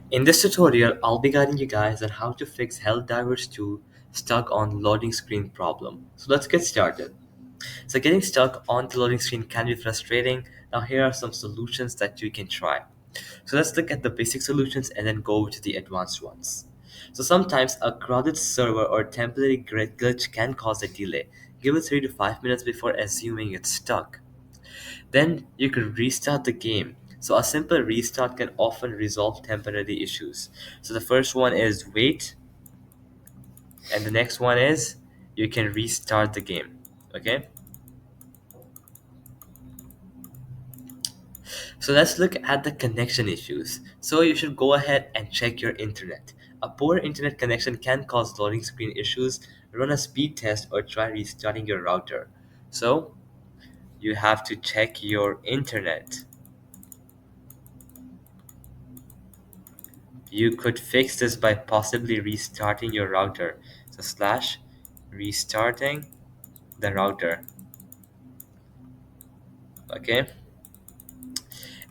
In this tutorial, I'll be guiding you guys on how to fix HellDivers 2 stuck on loading screen problem. So let's get started. So getting stuck on the loading screen can be frustrating. Now here are some solutions that you can try. So let's look at the basic solutions and then go to the advanced ones. So sometimes a crowded server or temporary glitch can cause a delay. Give it 3 to 5 minutes before assuming it's stuck. Then you can restart the game. So a simple restart can often resolve temporary issues. So the first one is wait, and the next one is you can restart the game. Okay? So let's look at the connection issues. So you should go ahead and check your internet. A poor internet connection can cause loading screen issues. Run a speed test or try restarting your router. So you have to check your internet. You could fix this by possibly restarting your router. So slash restarting the router. Okay.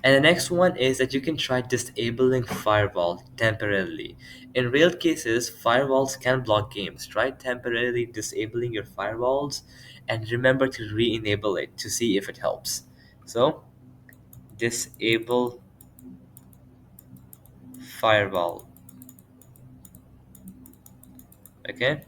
And the next one is that you can try disabling firewall temporarily. In real cases, firewalls can block games. Try temporarily disabling your firewalls and remember to re-enable it to see if it helps. So disable firewall. Okay.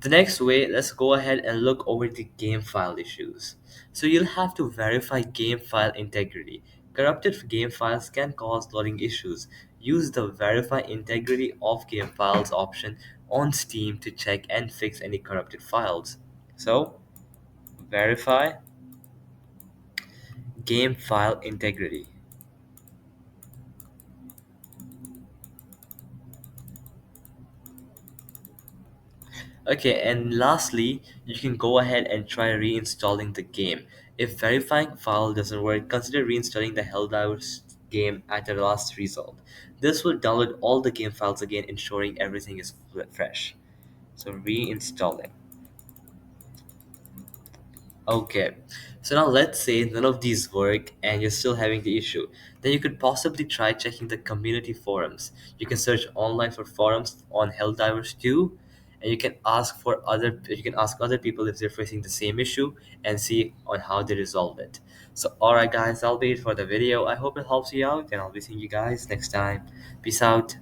The next way, let's go ahead and look over the game file issues. So you'll have to verify game file integrity. Corrupted game files can cause loading issues. Use the verify integrity of game files option on Steam to check and fix any corrupted files. So verify game file integrity. Okay, and lastly, you can go ahead and try reinstalling the game. If verifying file doesn't work, consider reinstalling the HellDivers game at the last result. This will download all the game files again, ensuring everything is fresh. So reinstalling. Okay, so now let's say none of these work and you're still having the issue. Then you could possibly try checking the community forums. You can search online for forums on Helldivers 2 and you can ask other people if they're facing the same issue and see on how they resolve it. So alright guys, that'll be it for the video. I hope it helps you out and I'll be seeing you guys next time. Peace out.